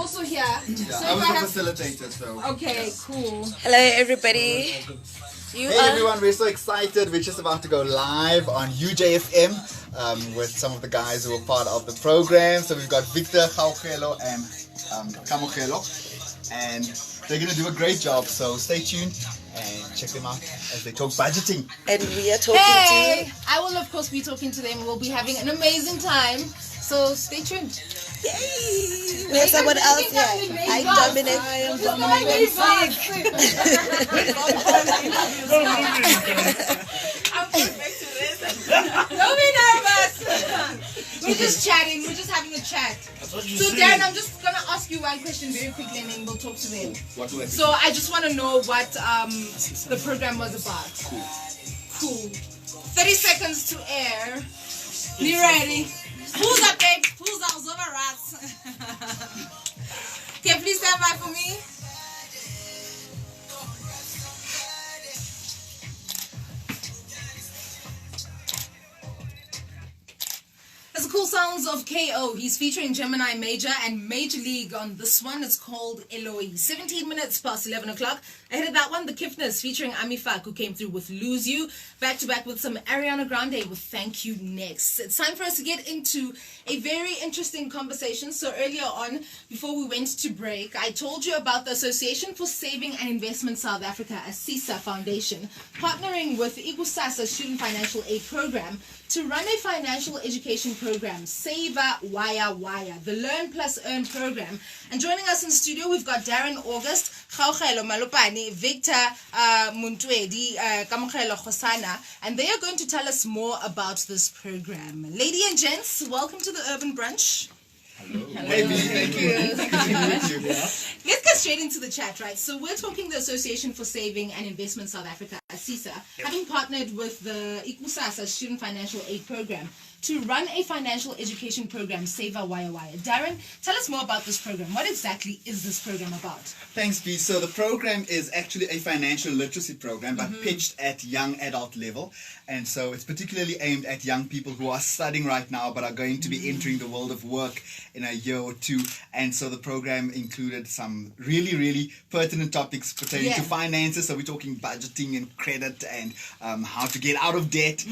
also here. Yeah, I was the facilitator, so. Okay, cool. Hello, everybody. Hey everyone, we're so excited. We're just about to go live on UJFM with some of the guys who are part of the program. So we've got Victor, Gaugelo, and Kamogelo, and they're going to do a great job. So stay tuned and check them out as they talk budgeting. And we are talking to... I will of course be talking to them. We'll be having an amazing time. So stay tuned. Yay! We have someone else here. Hi, Dominic. I am Dominic. Don't be nervous. We're just chatting. We're just having a chat. So Darren, I'm just gonna ask you one question very quickly, and then we'll talk to them. So I just want to know what the program was about. Cool. 30 seconds to air. Be ready. Who's up, babe? Who's up? Over rats. Can you please stand by for me? That's the cool sounds of KO. He's featuring Gemini Major and Major League on this one. It's called Eloy. 17 minutes past 11 o'clock. Ahead of that one, the Kiffners featuring ISFAP, who came through with Lose You. Back to back with some Ariana Grande with Thank You next. It's time for us to get into a very interesting conversation. So earlier on, before we went to break, I told you about the Association for Saving and Investment South Africa, a CISA Foundation, partnering with the ISFAP Student Financial Aid Program to run a financial education program, Saver Waya Waya, the Learn Plus Earn program. And joining us in studio, we've got Darren August, Gaugelo Malopane, Victor Muntwedi, Kamogelo Khosana, and they are going to tell us more about this program. Ladies and gents, welcome to the Urban Brunch. Hello. Thank you. Let's get straight into the chat, right? So we're talking the Association for Saving and Investment South Africa, CISA, having partnered with the ISFAP Student Financial Aid Program to run a financial education program, Saver Waya Waya. Darren, tell us more about this program. What exactly is this program about? Thanks, B. So the program is actually a financial literacy program, but pitched at young adult level. And so it's particularly aimed at young people who are studying right now, but are going to be entering the world of work in a year or two. And so the program included some really, really pertinent topics pertaining to finances. So we're talking budgeting and credit and how to get out of debt,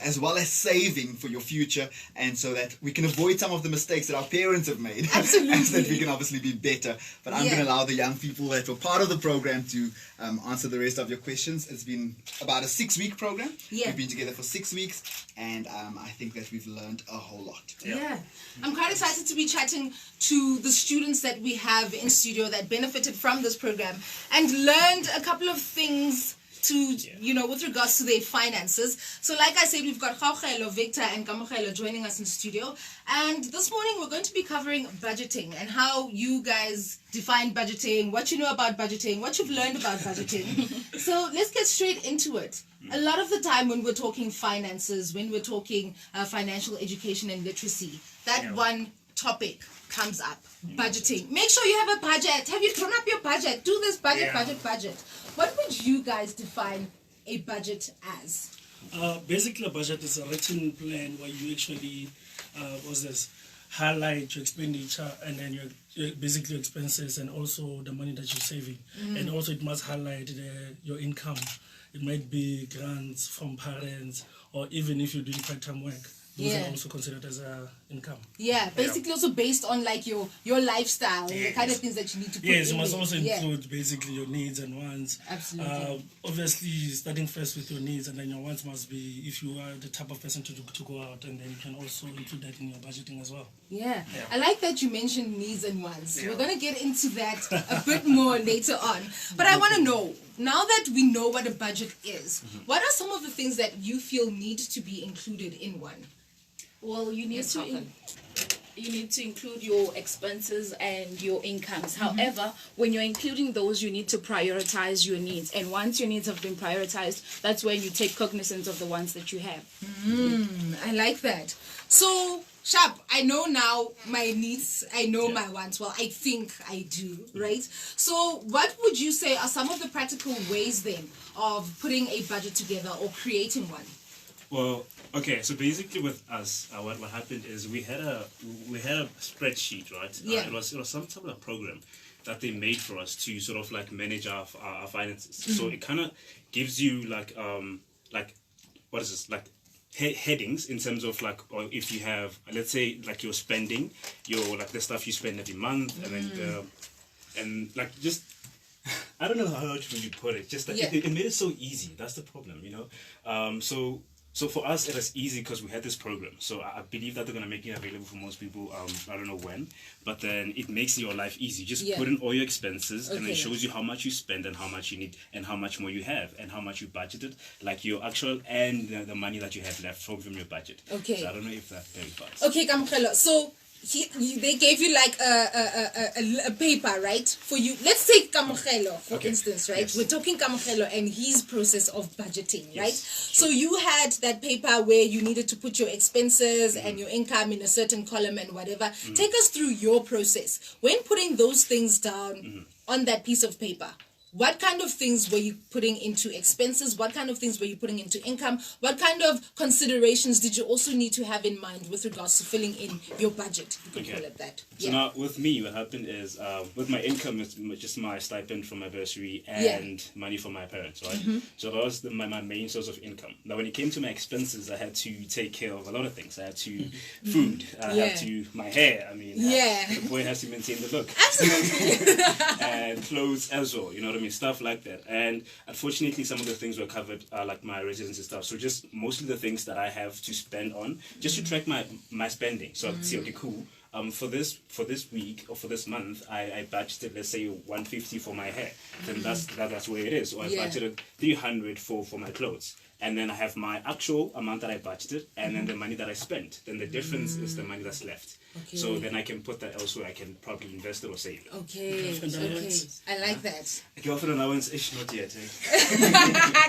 as well as saving for your future, and so that we can avoid some of the mistakes that our parents have made. Absolutely. And so that we can obviously be better. But I'm going to allow the young people that were part of the program to answer the rest of your questions. It's been about a 6-week program. We've been together for 6 weeks, and I think that we've learned a whole lot. Yeah. I'm quite excited to be chatting to the students that we have in studio that benefited from this program and learned a couple of things to, you know, with regards to their finances. So like I said, we've got Gaugelo, Victor, and Kamogelo joining us in studio. And this morning we're going to be covering budgeting and how you guys define budgeting, what you know about budgeting, what you've learned about budgeting. So let's get straight into it. A lot of the time when we're talking finances, when we're talking financial education and literacy, that one topic comes up, budgeting. Make sure you have a budget. Have you drawn up your budget? Do this budget, budget. What would you guys define a budget as? Basically, a budget is a written plan where you actually, highlight your expenditure and then your basically your expenses and also the money that you're saving. And also it must highlight your income. It might be grants from parents, or even if you're doing part-time work. Those are also considered as income. Yeah, basically also based on like your lifestyle, the kind of things that you need to put in. Yes, it must also include basically your needs and wants. Absolutely. Obviously, starting first with your needs, and then your wants must be if you are the type of person to go out, and then you can also include that in your budgeting as well. Yeah. I like that you mentioned needs and wants. We're going to get into that a bit more later on. But I want to know, now that we know what a budget is, what are some of the things that you feel need to be included in one? Well, you need to include your expenses and your incomes. However, when you're including those, you need to prioritize your needs. And once your needs have been prioritized, that's when you take cognizance of the ones that you have. I like that. So, Sharp, I know now my needs, I know my wants. Well, I think I do, right? So what would you say are some of the practical ways then of putting a budget together or creating one? Well, okay. So basically, with us, what happened is we had a spreadsheet, right? Yeah. It was some sort of program that they made for us to sort of like manage our finances. So it kind of gives you like what is this like headings in terms of like, or if you have, let's say, like your spending, your like the stuff you spend every month, and then and like just. I don't know how to really put it. Just like it made it so easy. That's the problem, you know. So for us, it was easy because we had this program. So I believe that they're gonna make it available for most people. I don't know when, but then it makes your life easy. Just put in all your expenses, and it shows you how much you spend and how much you need, and how much more you have, and how much you budgeted, like your actual and the money that you have left from your budget. Okay. So I don't know if that verifies. Okay, Kamkhelo. So they gave you like a paper, right? For you. Let's take Kamkhelo, for instance, right? Yes. We're talking Kamkhelo and his process of budgeting, right? So you had that paper where you needed to put your expenses and your income in a certain column and whatever. Take us through your process. When putting those things down on that piece of paper, what kind of things were you putting into expenses? What kind of things were you putting into income? What kind of considerations did you also need to have in mind with regards to filling in your budget? You could call it that. So now with me, what happened is with my income, it's just my stipend from my bursary and money from my parents, right? So that was my main source of income. Now when it came to my expenses, I had to take care of a lot of things. I had to food, I had to my hair. I mean, the boy has to maintain the look. Absolutely. And clothes as well, you know what I mean? Stuff like that. And unfortunately, some of the things were covered, like my residency stuff. So just mostly the things that I have to spend on, just to track my spending. So I could see, okay, cool. For this week or for this month, I budgeted, let's say, 150 for my hair. Then that's where it is. Or I budgeted 300 for my clothes. And then I have my actual amount that I budgeted, and then the money that I spent. Then the difference is the money that's left. Okay. So then I can put that elsewhere. I can probably invest it or save it. Okay. I like that. Girlfriend allowance is not yet.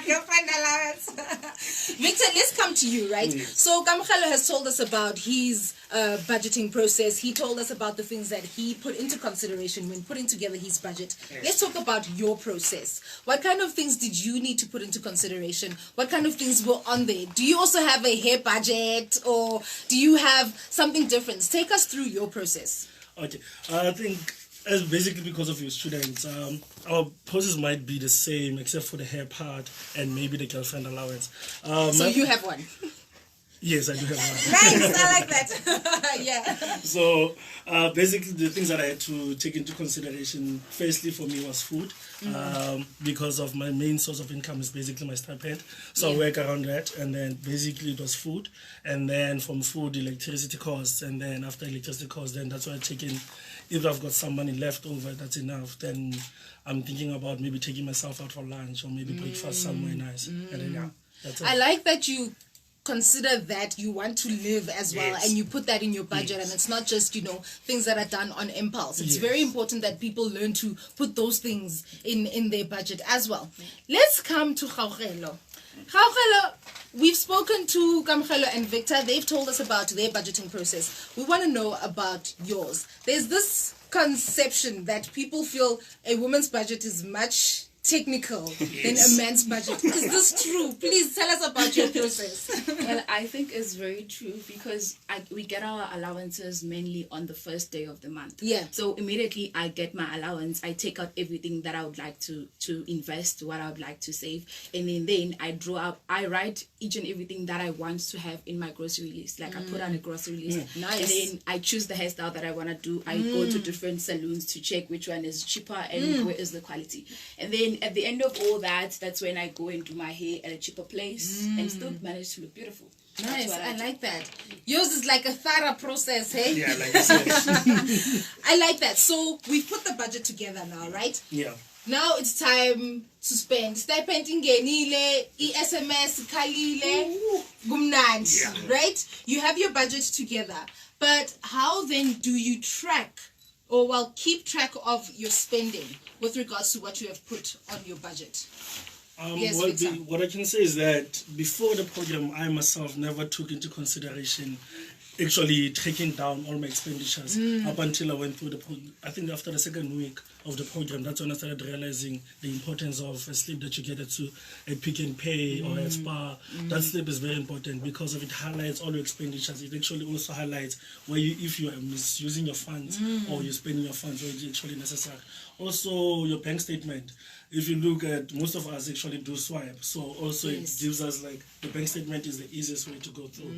Girlfriend allowance. Victor, let's come to you, right? So Kamkhelo has told us about his budgeting process. He told us about the things that he put into consideration when putting together his budget. Let's talk about your process. What kind of things did you need to put into consideration? What kind of things were on there? Do you also have a hair budget, or do you have something different? Take us through your process. Okay, I think as basically because of your students, our process might be the same except for the hair part and maybe the girlfriend allowance. So you have one. Yes, I do have one. Nice, I like that. Yeah. So basically the things that I had to take into consideration, firstly for me was food, because of my main source of income is basically my stipend. So I work around that, and then basically it was food, and then from food, electricity costs, and then after electricity costs, then that's why I take in, if I've got some money left over, that's enough, then I'm thinking about maybe taking myself out for lunch or maybe breakfast somewhere nice. And then that's it. I like that you consider that you want to live as well, and you put that in your budget, and it's not just, you know, things that are done on impulse. It's very important that people learn to put those things in their budget as well. Let's come to Kamkhelo. Kamkhelo, we've spoken to Kamkhelo and Victor. They've told us about their budgeting process. We want to know about yours. There's this conception that people feel a woman's budget is much technical than a man's budget. Is this true? Please tell us about your process. Well, I think it's very true because we get our allowances mainly on the first day of the month. Yeah. So immediately I get my allowance, I take out everything that I would like to invest, what I would like to save, and then I write each and everything that I want to have in my grocery list. Like I put on a grocery list. Nice. And then I choose the hairstyle that I want to do. I go to different salons to check which one is cheaper and where is the quality. And then at the end of all that, that's when I go and do my hair at a cheaper place and still manage to look beautiful. Nice, I like that. Yours is like a thorough process, hey? Yeah, like I said. I like that. So we put the budget together now, right? Yeah. Now it's time to spend. Stipend ingenile, SMS khalile, gumnandi, right? You have your budget together. But how then do you track, or keep track of your spending with regards to what you have put on your budget? Yes, Victor. What I can say is that before the program, I myself never took into consideration actually tracking down all my expenditures up until I went through I think after the second week of the program, that's when I started realizing the importance of a slip that you get at Pick and Pay or at Spa. That slip is very important because of it highlights all your expenditures. It actually also highlights where if you are misusing your funds or you're spending your funds where it's actually necessary. Also, your bank statement. If you look at, most of us actually do swipe, so also it gives us like, the bank statement is the easiest way to go through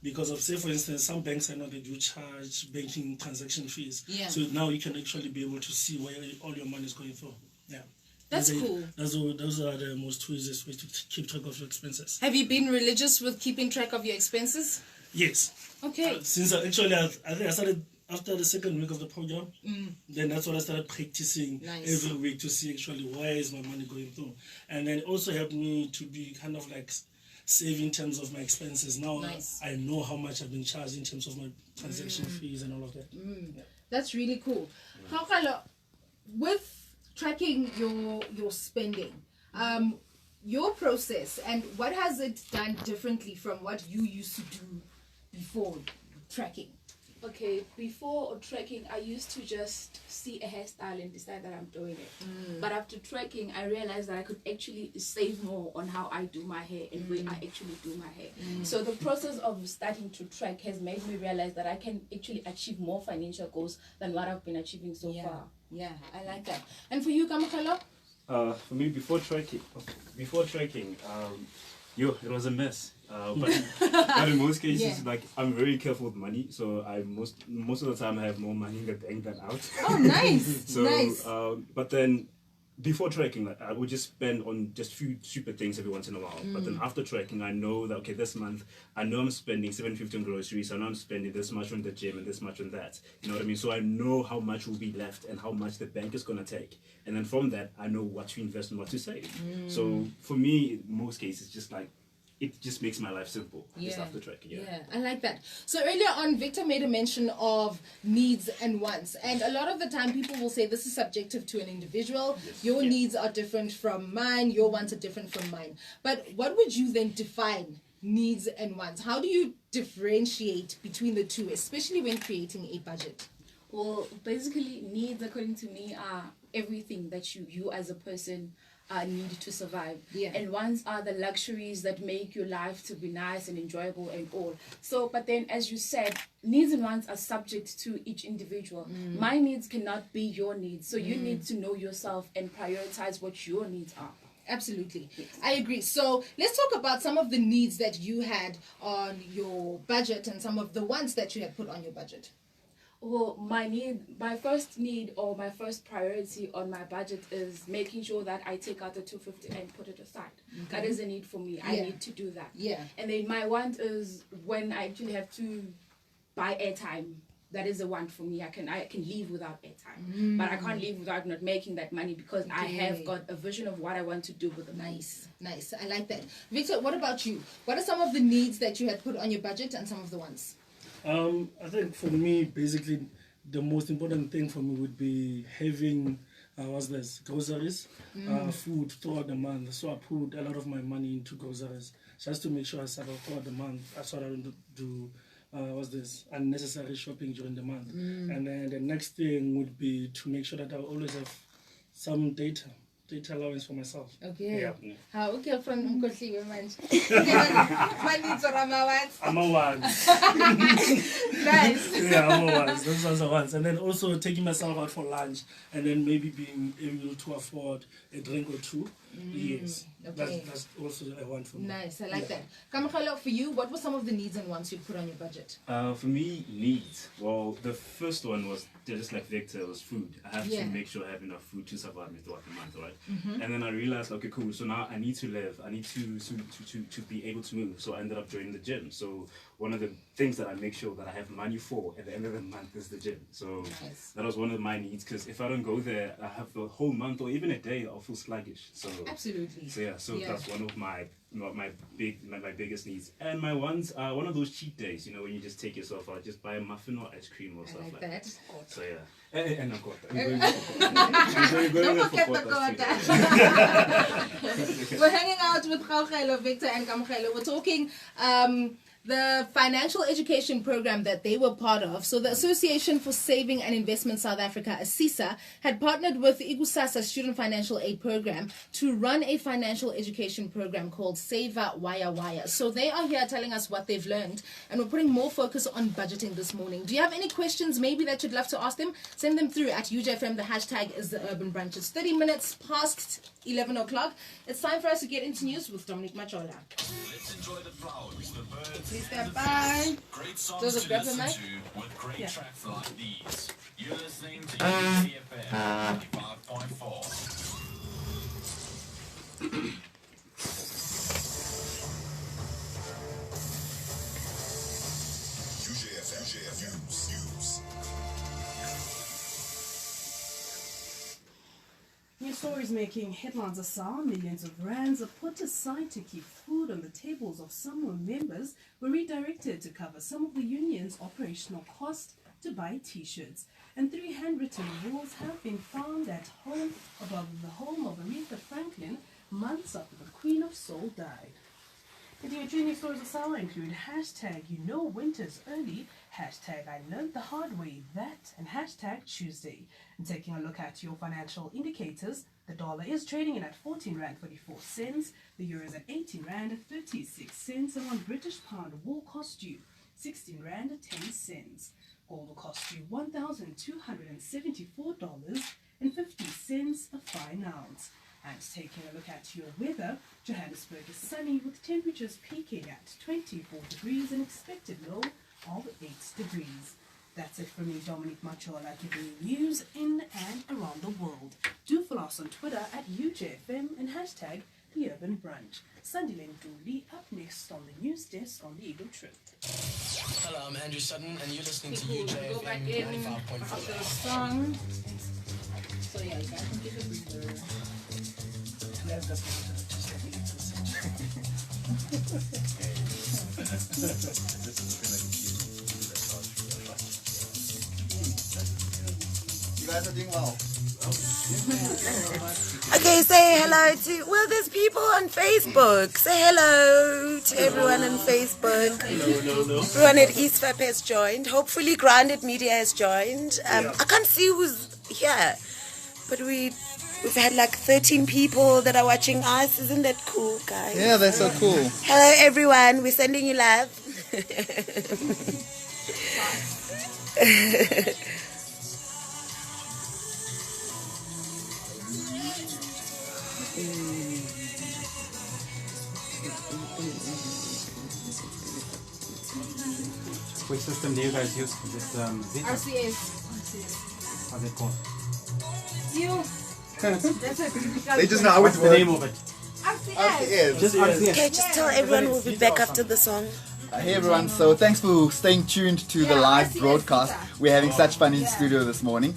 because of, say for instance, some banks I know they do charge banking transaction fees, so now you can actually be able to see where all your money is going through. Yeah, That's cool. Those are the most easiest ways to keep track of your expenses. Have you been religious with keeping track of your expenses? Yes. Okay. Since I think I started after the second week of the program, then that's what I started practicing every week to see actually where is my money going through. And then it also helped me to be kind of like save in terms of my expenses. Now I know how much I've been charged in terms of my transaction fees and all of that. Yeah. That's really cool. Kgaugelo, with tracking your spending, your process, and what has it done differently from what you used to do before tracking? Okay, before tracking, I used to just see a hairstyle and decide that I'm doing it. But after tracking, I realized that I could actually save more on how I do my hair and where I actually do my hair. So the process of starting to track has made me realize that I can actually achieve more financial goals than what I've been achieving so far. Yeah, I like that. And for you, Kgaugelo? For me, before tracking, it was a mess. But in most cases, like, I'm very careful with money, so I most of the time I have more money in the bank than out. Oh, nice. So, nice. But then before tracking, like, I would just spend on just few stupid things every once in a while. But then after tracking, I know that, okay, this month I know I'm spending $7.50 on groceries. I know I'm spending this much on the gym and this much on that. You know what I mean? So I know how much will be left and how much the bank is gonna take. And then from that, I know what to invest and what to save. So for me, in most cases, just like, it just makes my life simple just after tracking. Yeah, I like that. So earlier on, Victor made a mention of needs and wants. And a lot of the time, people will say this is subjective to an individual. Yes. Your needs are different from mine. Your wants are different from mine. But what would you then define needs and wants? How do you differentiate between the two, especially when creating a budget? Well, basically, needs, according to me, are everything that you as a person need to survive. And wants are the luxuries that make your life to be nice and enjoyable and all. So, but then, as you said, needs and wants are subject to each individual. My needs cannot be your needs. So you need to know yourself and prioritize what your needs are. Absolutely. I agree. So let's talk about some of the needs that you had on your budget and some of the wants that you had put on your budget. Well, my first need or my first priority on my budget is making sure that I take out the $250 and put it aside. That is a need for me. I need to do that. And then my want is when I actually have to buy airtime. That is a want for me. I can live without airtime, but I can't live without not making that money because I have got a vision of what I want to do with the money. Nice. I like that. Victor, what about you? What are some of the needs that you had put on your budget and some of the wants? I think for me, basically, the most important thing for me would be having groceries, food throughout the month. So I put a lot of my money into groceries just to make sure I survive throughout the month. So I don't do unnecessary shopping during the month. And then the next thing would be to make sure that I always have some data allowance for myself. Okay. Yeah. How okay from Mkosliwe manje. My needs are my wants. I'm a once. Nice. Yeah, I'm a once. Those are the ones. And then also taking myself out for lunch and then maybe being able to afford a drink or two. Yes. Okay. That's also a want for me. Nice. I like that. Kgaugelo, for you, what were some of the needs and wants you put on your budget? For me, needs. Well, the first one was just like Victor, was food. I have to make sure I have enough food to survive me throughout the month, right? And then I realized, okay, cool. So now I need to live. I need to be able to move. So I ended up joining the gym. So one of the things that I make sure that I have money for at the end of the month is the gym. So that was one of my needs, because if I don't go there, I have the whole month or even a day I'll feel sluggish. So absolutely. So that's one of my biggest needs. And my ones are one of those cheat days, when you just take yourself out, just buy a muffin or ice cream or stuff like that. So and I've got that. Don't forget the quota. We're hanging out with Kgaugelo, Victor and Kgaugelo. We're talking the financial education program that they were part of. So the Association for Saving and Investment South Africa, ASISA, had partnered with the Igusasa Student Financial Aid Program to run a financial education program called Saver Waya Waya. So they are here telling us what they've learned, and we're putting more focus on budgeting this morning. Do you have any questions maybe that you'd love to ask them? Send them through at UJFM. The hashtag is the Urban Brunch. It's 30 minutes past 11 o'clock. It's time for us to get into news with Dominic Machola. Let's enjoy the flowers, the birds. Please stand by. Great songs Joseph, to grab the listen mic. to with great tracks like these. You're listening to ISFAP 95.4. News. New stories making headlines are millions of rands are put aside to keep food on the tables of some members were redirected to cover some of the union's operational cost to buy t-shirts. And 3 handwritten rules have been found at home above the home of Aretha Franklin months after the Queen of Soul died. Continuing trending stories of Sawa include hashtag you know winter's early, hashtag I learned the hard way that, and hashtag Tuesday. And taking a look at your financial indicators, the dollar is trading in at 14 Rand 44 cents, the euro is at 18 Rand 36 cents, and 1 British pound will cost you 16 Rand 10 cents. Gold will cost you $1,274.50 a fine ounce. And taking a look at your weather, Johannesburg is sunny with temperatures peaking at 24 degrees and expected low of 8 degrees. That's it from me, Dominic Machola, giving you news in and around the world. Do follow us on Twitter at UJFM and hashtag The Urban Brunch. Sandile Nduli up next on the news desk on the Eagle Trip. Hello, I'm Andrew Sutton, and you're listening to Cool. Go back UJFM in 95.4. after the song. So yeah, you guys can take a breather. You guys are doing well. Okay, say hello to, well, there's people on Facebook. Say hello to everyone on Facebook. Everyone at ISFAP has joined. Hopefully Grounded Media has joined. I can't see who's here, but we've had like 13 people that are watching us. Isn't that cool, guys? Yeah, that's so cool. Hello everyone, we're sending you love. Which system do you guys use? Is it Zeta? RCS. How's it called? You. That's a critical. They just know how What's it the name works. of it? RCS. Just RCS. Okay, just tell everyone we'll be back after the song. Hey everyone, so thanks for staying tuned to the live broadcast. We're having such fun in studio this morning.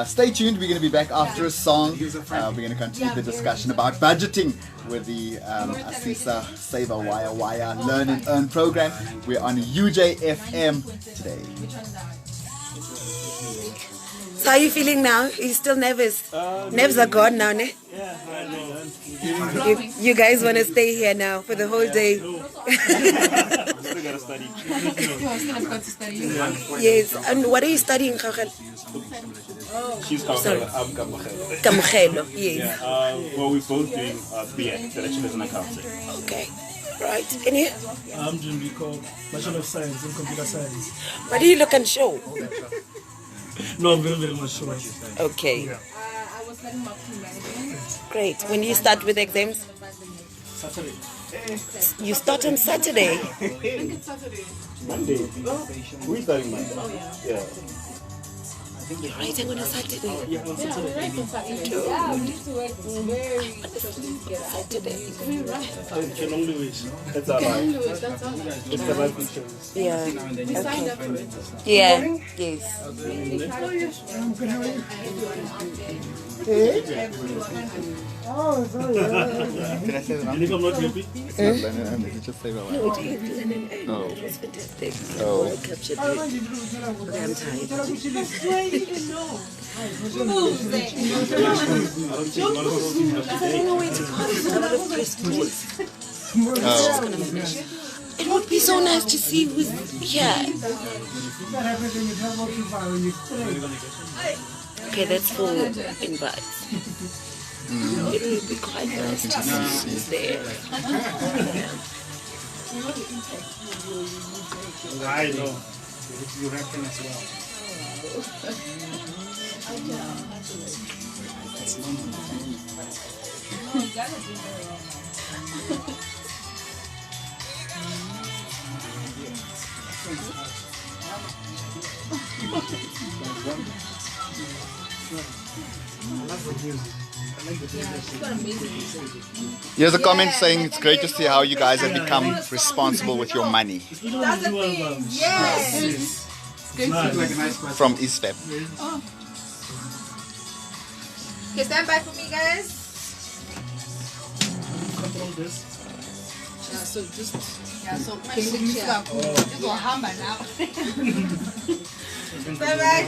Stay tuned, we're going to be back after a song. We're going to continue the discussion about budgeting with the ASISA Saver Waya Waya Learn and Earn program. We're on UJFM today. So how are you feeling now? Are you still nervous? Nerves are gone now, ne? Yeah, I know. You guys want to stay here now for the whole day? Still gotta study. Yes. And what are you studying, Kagel? She's Sorry. I'm Kamachel. Kamugelo, yes. Yeah, well, we're both doing BA, Direction as an Accountant. Okay. Right. And you? I'm doing BCom, Bachelor of Science in Computer Science. What do you look and show? No, I'm very, very much sure. Okay. I was studying marketing management. Great. When do you start with exams? Saturday. You start on Saturday. Monday. We're starting Monday. Yeah. You're writing on a Saturday. Yeah, on Saturday. Yeah, we used to work very Saturday. You can only wish. It's our life. That's all. It's the life we chose. Yeah. We signed up for it. Yeah. Yes. Can I say that? And if I'm not happy, It's not Learn and Earn, it's just Saver Waya. No, it is Learn and Earn. Oh. It was fantastic. Oh. Well captured it. Okay, I'm tired. I don't know where to put it. I'm gonna press please. Oh. Gonna finish. It would be so nice to see who's here. That happens when you travel too far, when you stray. Okay, that's for invites. It would be quite nice to see who's there. I know. You reckon as well. Here's a comment saying it's great to see how you guys have become responsible with your money. That's the thing. Yes. From ISFAP. Okay, stand by for me, guys. Control this. Yeah, so just so this will hammer now. Stand back.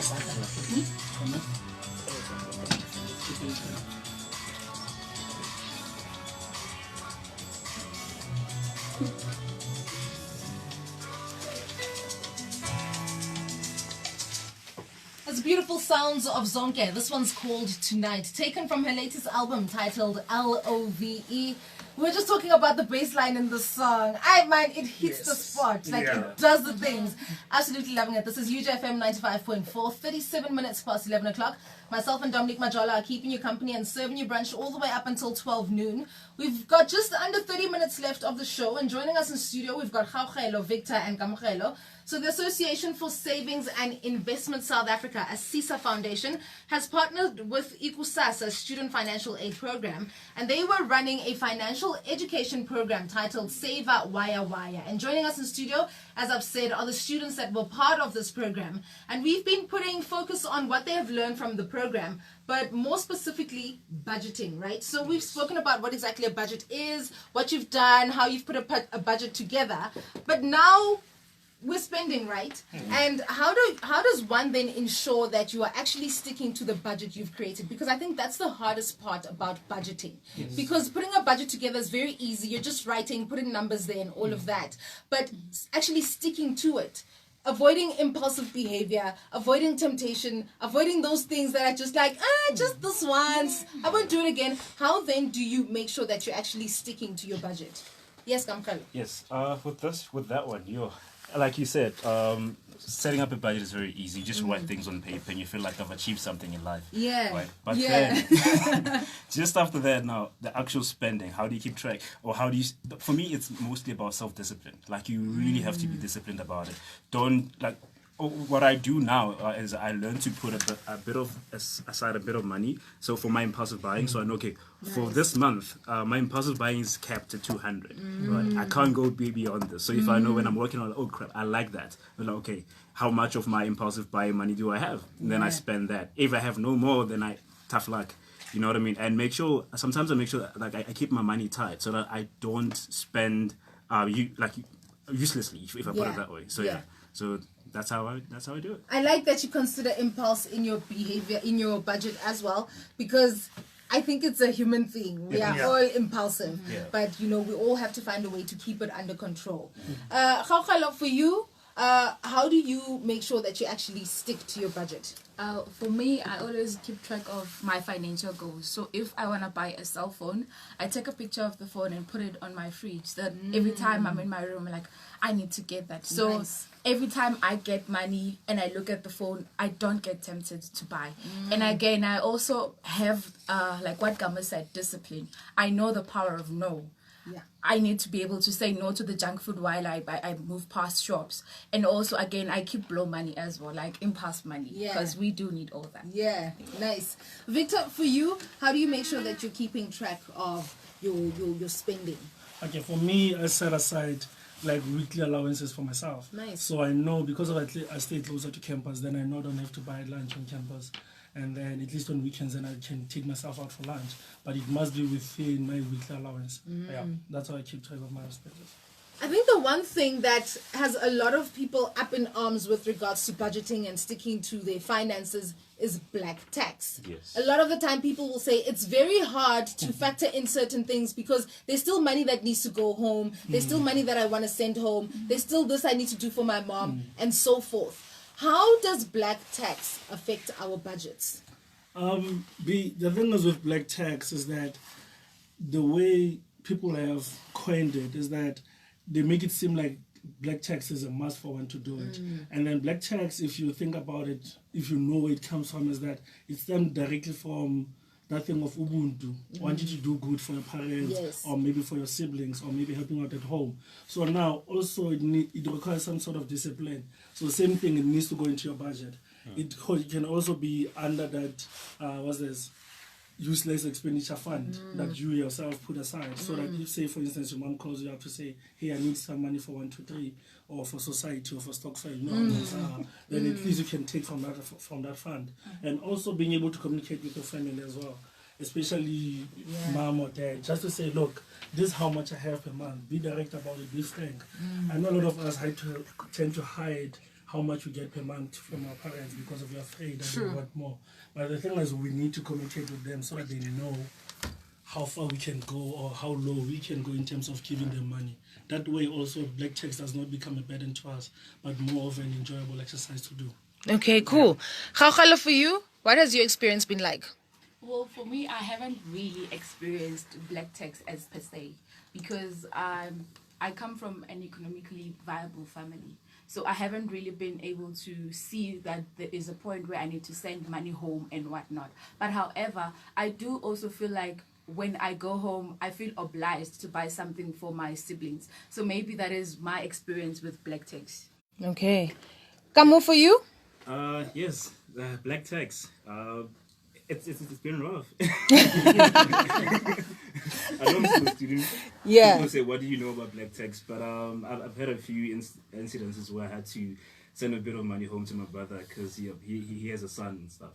It's beautiful sounds of Zonke. This one's called Tonight, taken from her latest album titled LOVE. We were just talking about the bass line in the song. It hits the spot. It does the things. Absolutely loving it. This is UJFM 95.4, 37 minutes past 11 o'clock. Myself and Dominic Majola are keeping you company and serving you brunch all the way up until 12 noon. We've got just under 30 minutes left of the show, and joining us in studio, we've got Gaugelo, Victor, and Kamugelo. So the Association for Savings and Investment South Africa, a CISA Foundation, has partnered with ICUSAS, a student financial aid program, and they were running a financial education program titled Saver Wire Wire. And joining us in studio, as I've said, are the students that were part of this program. And we've been putting focus on what they have learned from the program, but more specifically, budgeting, right? So we've spoken about what exactly a budget is, what you've done, how you've put a budget together, but now we're spending, right? And how does one then ensure that you are actually sticking to the budget you've created? Because I think that's the hardest part about budgeting. Because putting a budget together is very easy. You're just writing, putting numbers there and all of that. But actually sticking to it, avoiding impulsive behavior, avoiding temptation, avoiding those things that are just like, just this once, I won't do it again. How then do you make sure that you're actually sticking to your budget? Yes, Kamkalo. Yes, with that one, like you said, setting up a budget is very easy. You just write things on paper and you feel like I've achieved something in life. Yeah. Right? But then, just after that now, the actual spending, how do you keep track? Or how do you, for me, it's mostly about self-discipline. Like you really have to be disciplined about it. What I do now is I learn to put aside a bit of money. So for my impulsive buying, so I know, okay, for this month, my impulsive buying is capped at 200. Right? I can't go beyond this. So if I know when I'm working on, oh crap, I like that. I'm like, okay, how much of my impulsive buying money do I have? And then I spend that. If I have no more, then tough luck. You know what I mean? And sometimes I make sure that I keep my money tight so that I don't spend uselessly, if I put it that way. So so that's how I do it. I like that you consider impulse in your behavior, in your budget as well, because I think it's a human thing. We are all impulsive, but we all have to find a way to keep it under control. Gaugelo, for you, how do you make sure that you actually stick to your budget? For me, I always keep track of my financial goals. So if I want to buy a cell phone, I take a picture of the phone and put it on my fridge. So that every time I'm in my room, I'm like, I need to get that. So every time I get money and I look at the phone, I don't get tempted to buy. And again, I also have, like what Gama said, discipline. I know the power of no. I need to be able to say no to the junk food while I move past shops. And also, again, I keep blow money as well, like impulse money, because we do need all that. Yeah, nice. Victor, for you, how do you make sure that you're keeping track of your spending? Okay, for me, I set aside like weekly allowances for myself. Nice. So I know, because I stay closer to campus, then I know I don't have to buy lunch on campus. And then at least on weekends, then I can take myself out for lunch. But it must be within my weekly allowance. Yeah, that's how I keep track of my expenses. I think the one thing that has a lot of people up in arms with regards to budgeting and sticking to their finances is black tax. Yes. A lot of the time people will say it's very hard to factor in certain things because there's still money that needs to go home. There's still money that I want to send home. There's still this I need to do for my mom and so forth. How does black tax affect our budgets? The thing is with black tax is that the way people have coined it is that they make it seem like black tax is a must for one to do it. And then black tax, if you think about it, if you know where it comes from, is that it's stemmed directly from that thing of Ubuntu, wanting to do good for your parents or maybe for your siblings or maybe helping out at home. So now also it requires some sort of discipline. So same thing, it needs to go into your budget. It can also be under that, what's this? Useless expenditure fund that you yourself put aside, so that if, say, for instance, your mom calls you up to say, hey, I need some money for 1, 2, 3, or for society or for stock sale, then at least you can take from that fund. And also being able to communicate with your family as well, especially mom or dad, just to say, look, this is how much I have per month. Be direct about it, be frank. I know a lot of us tend to hide how much we get per month from our parents because of your afraid that they want more. But the thing is, we need to communicate with them so that they know how far we can go or how low we can go in terms of giving them money. That way also black tax does not become a burden to us, but more of an enjoyable exercise to do. Okay, cool. Gaugalo, for you, what has your experience been like? Well, for me, I haven't really experienced black tax as per se because I come from an economically viable family. So I haven't really been able to see that there is a point where I need to send money home and whatnot. But however, I do also feel like when I go home, I feel obliged to buy something for my siblings. So maybe that is my experience with black tax. Okay. Kamo, for you? Yes, black tax. It's been rough. I know I'm still a student. People say, what do you know about black tax? But I've had a few incidences where I had to send a bit of money home to my brother because he has a son and stuff,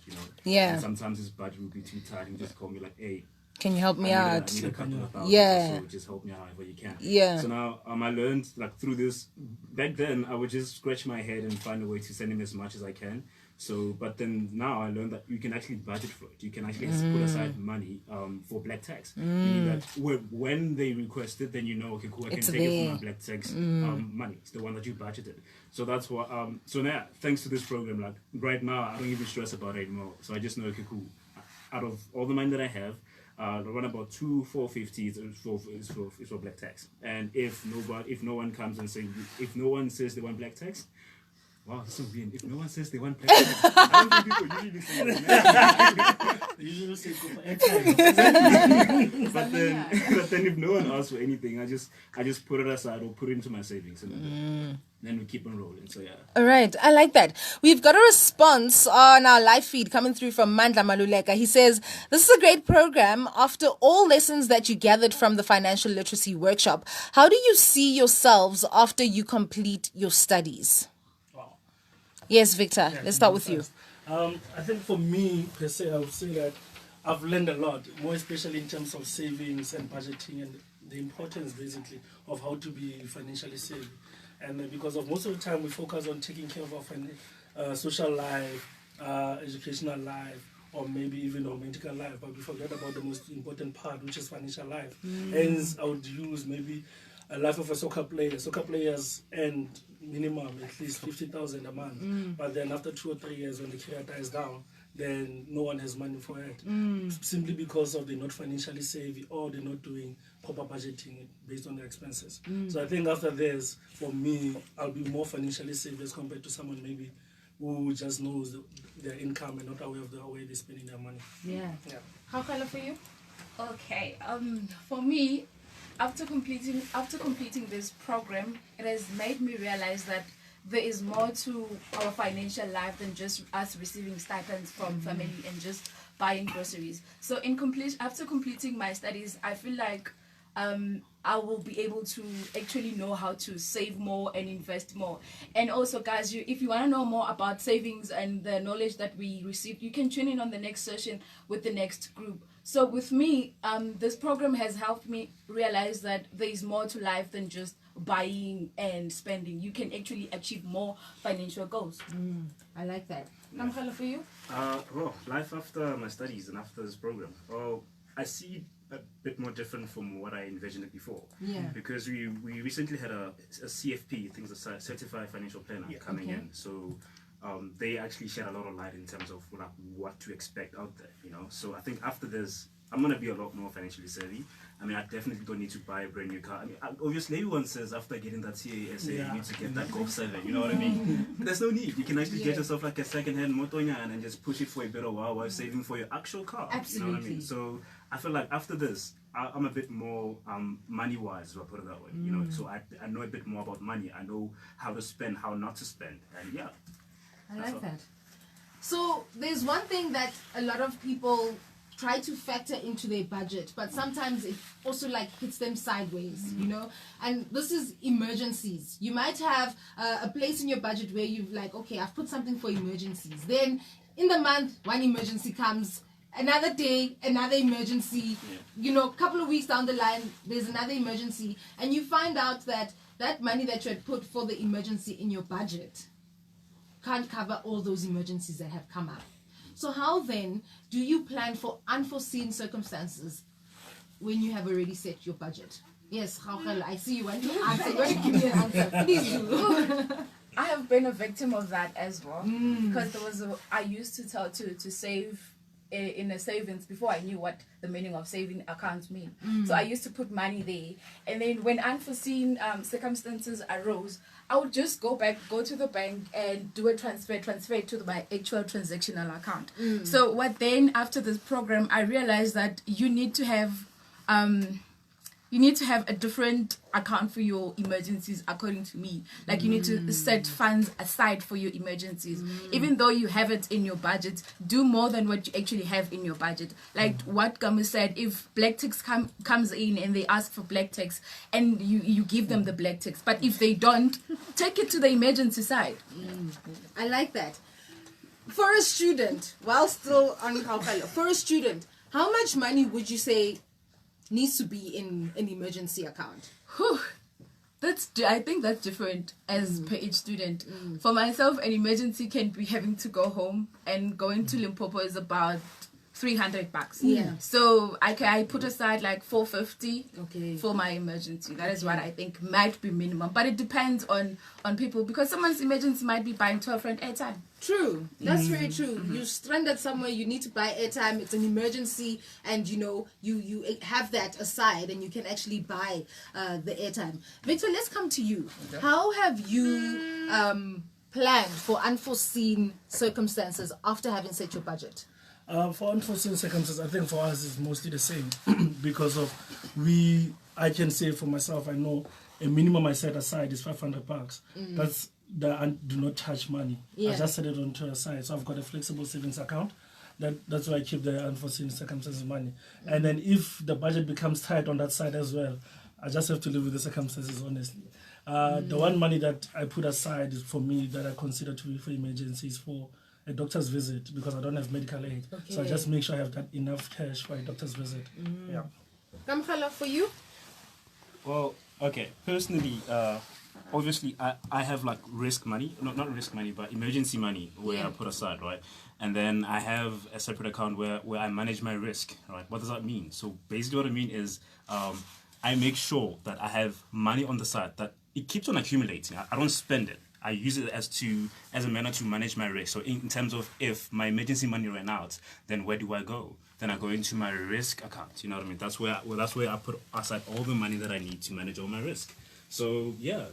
Yeah. And sometimes his budget would be too tight. He just call me like, hey, can you help me out? I need a couple of thousand, so just help me out however you can. Yeah. So now I learned like through this. Back then I would just scratch my head and find a way to send him as much as I can. So, but then now I learned that you can actually budget for it. You can actually put aside money for black tax. Meaning that when they request it, then you know, okay, cool, I can take it from my black tax money. It's the one that you budgeted. So that's what. So now, thanks to this program, like right now, I don't even stress about it anymore. So I just know, okay, cool. Out of all the money that I have, around about 450 is for black tax. And if no one comes and if no one says they want black tax. Wow, that's so weird. If no one says they want black tax, I don't think people usually say that. They usually say go for airtime. but then if no one asks for anything, I just put it aside or put it into my savings and then we keep on rolling. So yeah. All right, I like that. We've got a response on our live feed coming through from Mandla Maluleka. He says, this is a great program. After all lessons that you gathered from the financial literacy workshop, how do you see yourselves after you complete your studies? Yes, Victor, let's start with you. I think for me, per se, I would say that I've learned a lot, more especially in terms of savings and budgeting and the importance, basically, of how to be financially savvy. And because of most of the time, we focus on taking care of our social life, educational life, or maybe even our medical life, but we forget about the most important part, which is financial life. Hence, I would use maybe a life of a soccer player. Soccer players earn minimum at least 50,000 a month, but then after 2 or 3 years, when the career dies down, then no one has money for it, simply because of they're not financially savvy or they're not doing proper budgeting based on their expenses. So I think after this, for me, I'll be more financially savvy as compared to someone maybe who just knows their income and not aware of the way they're spending their money. Yeah. How color for you? Okay. For me, after completing this program, it has made me realize that there is more to our financial life than just us receiving stipends from family and just buying groceries. So after completing my studies, I feel like I will be able to actually know how to save more and invest more. And also, guys, if you want to know more about savings and the knowledge that we received, you can tune in on the next session with the next group. So with me, this program has helped me realize that there is more to life than just buying and spending. You can actually achieve more financial goals. I like that. Namkhalo, for you? Well, life after my studies and after this program. Well, I see a bit more different from what I envisioned it before. Yeah. Because we recently had a CFP, things a Certified Financial Planner, coming in. So they actually shed a lot of light in terms of like what to expect out there, you know. So I think after this, I'm gonna be a lot more financially savvy. I mean, I definitely don't need to buy a brand new car. I mean, obviously, everyone says after getting that CASA, you need to get that Golf 7. You know what I mean? There's no need. You can actually get yourself like a second-hand motonya and just push it for a bit of while saving for your actual car. Absolutely. You know what I mean? So I feel like after this, I'm a bit more money-wise, if I put it that way. You know, so I know a bit more about money. I know how to spend, how not to spend, and yeah. I like that. So there's one thing that a lot of people try to factor into their budget, but sometimes it also like hits them sideways, you know. And this is emergencies. You might have a place in your budget where you've like, okay, I've put something for emergencies. Then in the month, one emergency comes. Another day, another emergency. You know, a couple of weeks down the line, there's another emergency, and you find out that that money that you had put for the emergency in your budget can't cover all those emergencies that have come up. So how then do you plan for unforeseen circumstances when you have already set your budget? Yes, Gaugel, I see you want to answer. You want to give me an answer. Please do. I have been a victim of that as well, because I used to save in a savings before I knew what the meaning of saving accounts mean. So I used to put money there, and then when unforeseen circumstances arose, I would just go to the bank and do a transfer it to my actual transactional account. So what then after this program, I realized that you need to have a different account for your emergencies, according to me. Like you need to set funds aside for your emergencies. Even though you have it in your budget, do more than what you actually have in your budget. Like what Gamu said, if black ticks comes in and they ask for black ticks, and you give them the black ticks, but if they don't, take it to the emergency side. I like that. For a student, while still on Gaugel, for a student, how much money would you say needs to be in an emergency account? I think that's different as per each student. For myself, an emergency can be having to go home, and going to Limpopo is about $300. Yeah. So I put aside like $450 for my emergency. That is what I think might be minimum. But it depends on people, because someone's emergency might be buying 12 rand airtime. True. That's very true. You're stranded somewhere, you need to buy airtime, it's an emergency, and you know, you have that aside and you can actually buy the airtime. Victor, let's come to you. Okay. How have you planned for unforeseen circumstances after having set your budget? For unforeseen circumstances, I think for us it's mostly the same because of I can say for myself, I know a minimum I set aside is $500. That's I do not touch money. I just set it onto a side. So I've got a flexible savings account. That's where I keep the unforeseen circumstances money. And then if the budget becomes tight on that side as well, I just have to live with the circumstances, honestly. The one money that I put aside is for me that I consider to be for emergencies for a doctor's visit, because I don't have medical aid. So I just make sure I have that enough cash for a doctor's visit. Yeah. Kamkhala, for you? Well, okay. Personally, obviously, I have like risk money, not risk money, but emergency money where I put aside, right? And then I have a separate account where I manage my risk, right? What does that mean? So basically what I mean is I make sure that I have money on the side, that it keeps on accumulating. I don't spend it. I use it as a manner to manage my risk. So in terms of if my emergency money ran out, then where do I go? Then I go into my risk account. You know what I mean? That's where I put aside all the money that I need to manage all my risk. So yeah,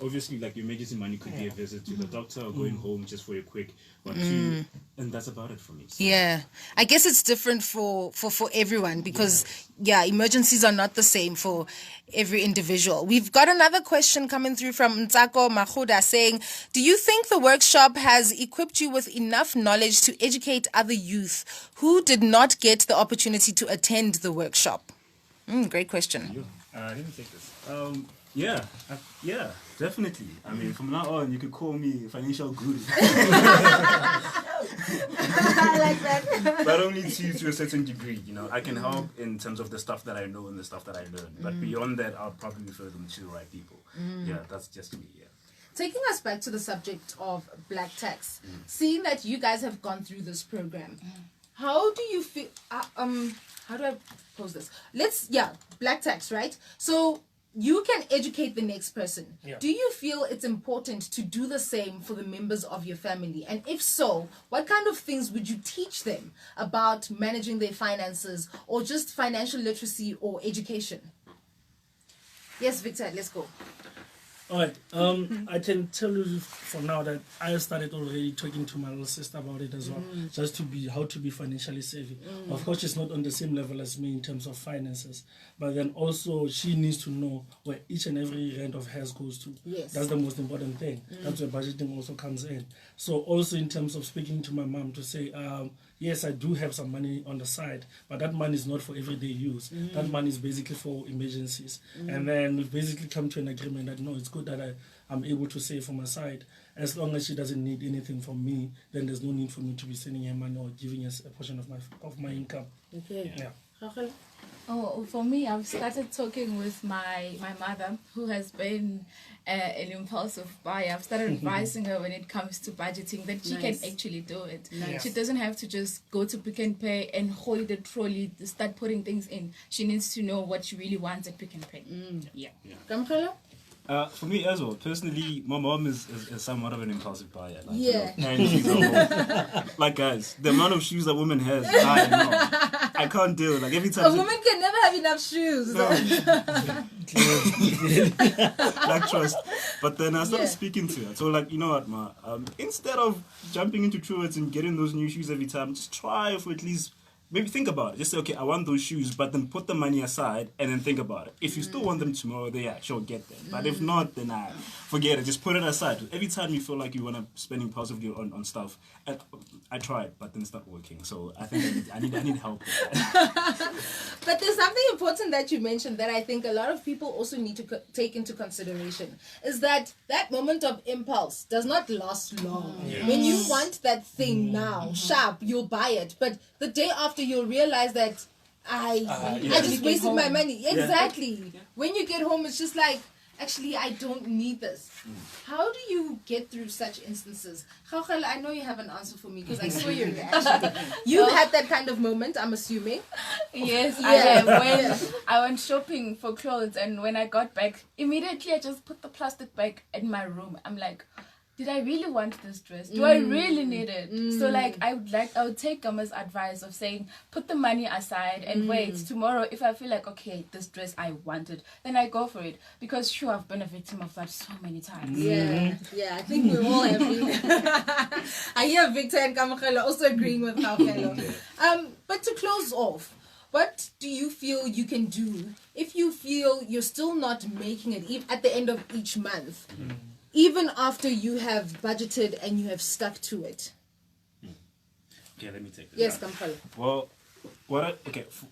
obviously like your emergency money could be a visit to the doctor or going home just for a quick 1 2, and that's about it for me. So. Yeah, I guess it's different for everyone, because emergencies are not the same for every individual. We've got another question coming through from Ntsako Mahuda saying, do you think the workshop has equipped you with enough knowledge to educate other youth who did not get the opportunity to attend the workshop? Great question. I didn't take this. Yeah, yeah, definitely. I mean, from now on, you could call me financial guru. I like that. But only to a certain degree, you know. I can help in terms of the stuff that I know and the stuff that I learn. But beyond that, I'll probably refer them to the right people. Yeah, that's just me, yeah. Taking us back to the subject of black tax, seeing that you guys have gone through this program, how do you feel, how do I pose this? Black tax, right? So you can educate the next person. Yeah. Do you feel it's important to do the same for the members of your family? And if so, what kind of things would you teach them about managing their finances or just financial literacy or education? Yes, Victor, let's go. All right. I can tell you for now that I started already talking to my little sister about it as well, just to be how to be financially savvy. Of course, she's not on the same level as me in terms of finances, but then also she needs to know where each and every rent of hers goes to. Yes. That's the most important thing. That's where budgeting also comes in. So also in terms of speaking to my mom to say, yes, I do have some money on the side, but that money is not for everyday use. That money is basically for emergencies. And then we've basically come to an agreement that no, it's good that I'm able to save from my side. As long as she doesn't need anything from me, then there's no need for me to be sending her money or giving us a portion of my income. Okay. Yeah. Oh, for me, I've started talking with my mother, who has been an impulsive buyer. I've started advising her when it comes to budgeting that she can actually do it. Nice. She doesn't have to just go to Pick and Pay and hold the trolley, start putting things in. She needs to know what she really wants at Pick and Pay. Yeah. For me as well, personally, my mom is somewhat of an impulsive buyer. Like, Yeah. You know, and she's like, guys, the amount of shoes a woman has, I can't deal. Like every time A woman can never have enough shoes. like trust. But then I started speaking to her. So like, you know what, ma? Instead of jumping into Truworths and getting those new shoes every time, just try for at least. Maybe think about it. Just say, okay, I want those shoes, but then put the money aside and then think about it. If you still want them tomorrow, then yeah, sure, get them. But if not, then forget it. Just put it aside. Every time you feel like you want to spend impulsively on stuff, I tried, but then it's not working. So I think I need help with that. But there's something important that you mentioned that I think a lot of people also need to take into consideration, is that moment of impulse does not last long. When you want that thing now, sharp, you'll buy it. But the day after, you'll realize that I just wasted my money. Exactly. When you get home, it's just like, actually, I don't need this. How do you get through such instances? Gaugel, I know you have an answer for me because I saw your reaction. You've had that kind of moment, I'm assuming. Yes, I have. When I went shopping for clothes and when I got back, immediately I just put the plastic bag in my room. I'm like, did I really want this dress? Do I really need it? So like I would take Gama's advice of saying, put the money aside and wait. Tomorrow, if I feel like, okay, this dress I wanted, then I go for it. Because sure, I've been a victim of that so many times. Yeah, I think we all have been. I hear Victor and Kamagelo also agreeing with Kamagelo. But to close off, what do you feel you can do if you feel you're still not making it at the end of each month? Even after you have budgeted and you have stuck to it. Okay, let me take this. Yes, Kampala. Well,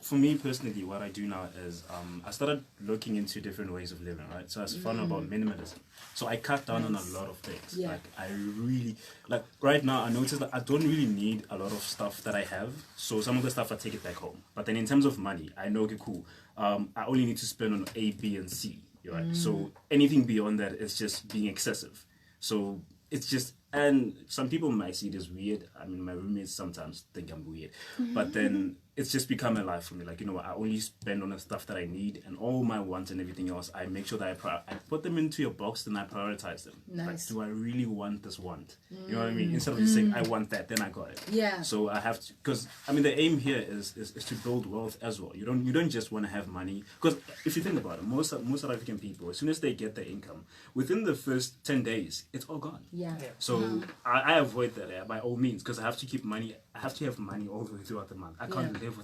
for me personally, what I do now is I started looking into different ways of living, right? So I was fun about minimalism. So I cut down on a lot of things. Yeah. Like I really, like right now I noticed that I don't really need a lot of stuff that I have. So some of the stuff I take it back home. But then in terms of money, I know, okay, cool. I only need to spend on A, B, and C. Right? So anything beyond that is just being excessive. So it's just, and some people might see it as weird. I mean, my roommates sometimes think I'm weird, but then it's just become a life for me. Like, you know, I only spend on the stuff that I need, and all my wants and everything else, I make sure that I put them into a box and I prioritize them. Nice. Like, do I really want this want? You know what I mean? Instead of just saying, I want that, then I got it. Yeah. So I have to, because, I mean, the aim here is to build wealth as well. You don't just want to have money. Because if you think about it, most South African people, as soon as they get their income, within the first 10 days, it's all gone. Yeah. So I avoid that by all means, because I have to keep money. I have to have money all the way throughout the month. I can't live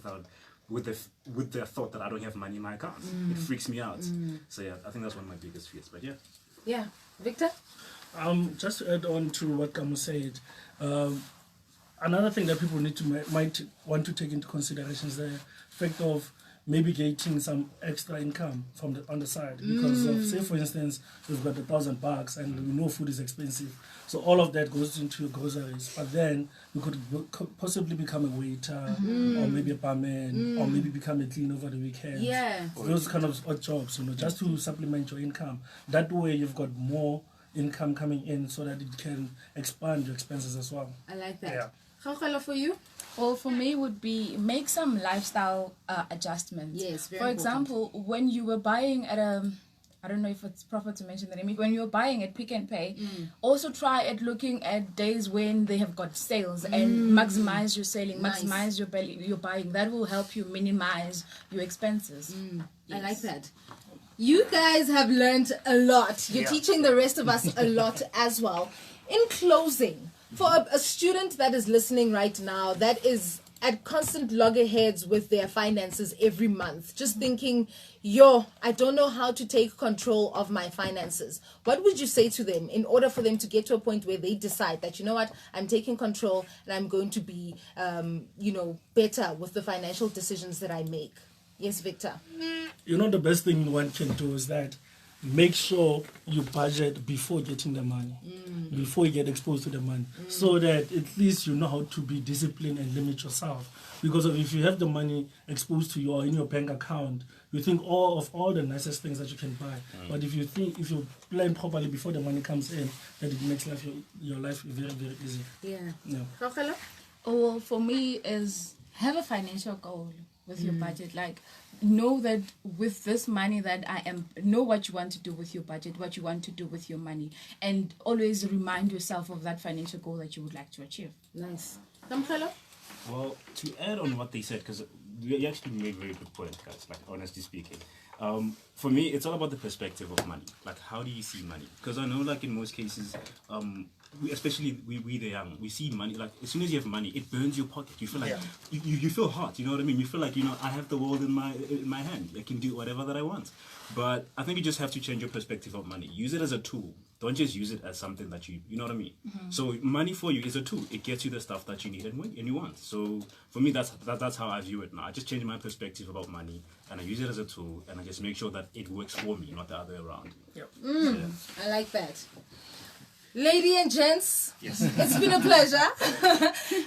with the thought that I don't have money in my account. It freaks me out. So yeah, I think that's one of my biggest fears. But yeah. Yeah, Victor. Just to add on to what Kamu said, another thing that people might want to take into consideration is the fact of maybe getting some extra income from on the side because of, say for instance, you've got $1,000 and you know food is expensive, so all of that goes into your groceries. But then you could possibly become a waiter or maybe a barman or maybe become a cleaner over the weekend. Yeah, those kind of odd jobs, just to supplement your income. That way you've got more income coming in so that it can expand your expenses as well. I like that. Yeah. How for you? Well, for me would be make some lifestyle adjustments. Yes, very For important. example, when you were buying at I don't know if it's proper to mention the name. When you're buying at Pick and Pay, also try at looking at days when they have got sales and maximize your selling, Nice. maximize your buying. That will help you minimize your expenses. I like that. You guys have learned a lot. You're teaching the rest of us a lot as well. In closing, for a student that is listening right now, that is at constant loggerheads with their finances every month, just thinking, I don't know how to take control of my finances. What would you say to them in order for them to get to a point where they decide that, you know what, I'm taking control and I'm going to be, better with the financial decisions that I make? Yes, Victor. The best thing one can do is that make sure you budget before getting the money, before you get exposed to the money, so that at least you know how to be disciplined and limit yourself. Because if you have the money exposed to you or in your bank account, you think of all the nicest things that you can buy. But if you plan properly before the money comes in, then it makes your life very, very easy. Yeah. Well, for me is have a financial goal with your budget. Like, know that with this money that know what you want to do with your budget, what you want to do with your money, and always remind yourself of that financial goal that you would like to achieve. Nice. Well, to add on what they said, because you actually made a very good point, guys, like honestly speaking. For me, it's all about the perspective of money. Like, how do you see money? Because I know, like, in most cases, especially we the young, we see money, like, as soon as you have money, it burns your pocket. You feel like, you feel hot, you know what I mean? You feel like, I have the world in my hand. I can do whatever that I want. But I think you just have to change your perspective of money. Use it as a tool. Don't just use it as something that you know what I mean? So money for you is a tool. It gets you the stuff that you need and you want. So for me, that's how I view it now. I just change my perspective about money and I use it as a tool and I just make sure that it works for me, not the other way around. I like that. Ladies and gents, yes, it's been a pleasure.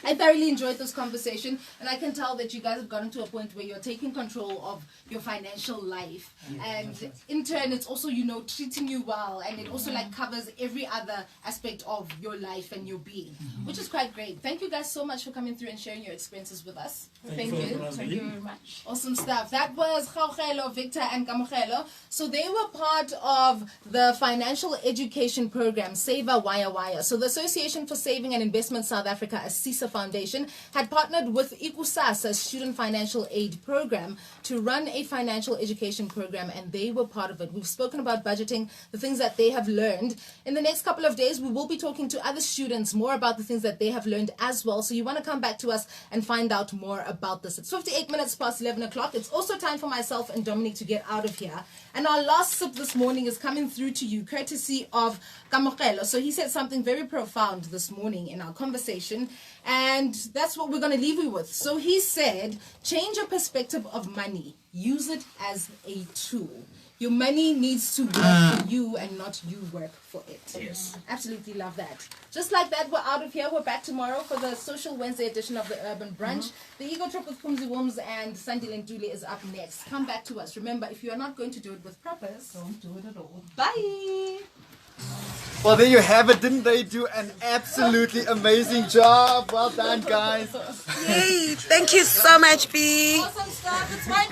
I thoroughly enjoyed this conversation, and I can tell that you guys have gotten to a point where you're taking control of your financial life, and in turn, it's also treating you well, and it also covers every other aspect of your life and your being, which is quite great. Thank you guys so much for coming through and sharing your experiences with us. Thank you very much. Awesome stuff. That was Gaugelo, Victor, and Kamogelo. So they were part of the financial education program, Saver Wire Wire. So the Association for Saving and Investment South Africa, a CISA Foundation, had partnered with IKUSAS, a student financial aid program, to run a financial education program, and they were part of it. We've spoken about budgeting, the things that they have learned. In the next couple of days, we will be talking to other students more about the things that they have learned as well. So you want to come back to us and find out more about this. It's 58 minutes past 11 o'clock. It's also time for myself and Dominique to get out of here. And our last sip this morning is coming through to you, courtesy of Kamogelo. So he said something very profound this morning in our conversation, and that's what we're going to leave you with. So he said, change your perspective of money. Use it as a tool. Your money needs to work for you and not you work for it. Yes. Absolutely love that. Just like that, we're out of here. We're back tomorrow for the Social Wednesday edition of the Urban Brunch. The Ego Trip with Kumzi Worms and Sandy Lentuli is up next. Come back to us. Remember, if you are not going to do it with purpose, don't do it at all. Bye. Well, there you have it. Didn't they do an absolutely amazing job? Well done, guys. Yay! Thank you so much, B. Awesome stuff. It's fine.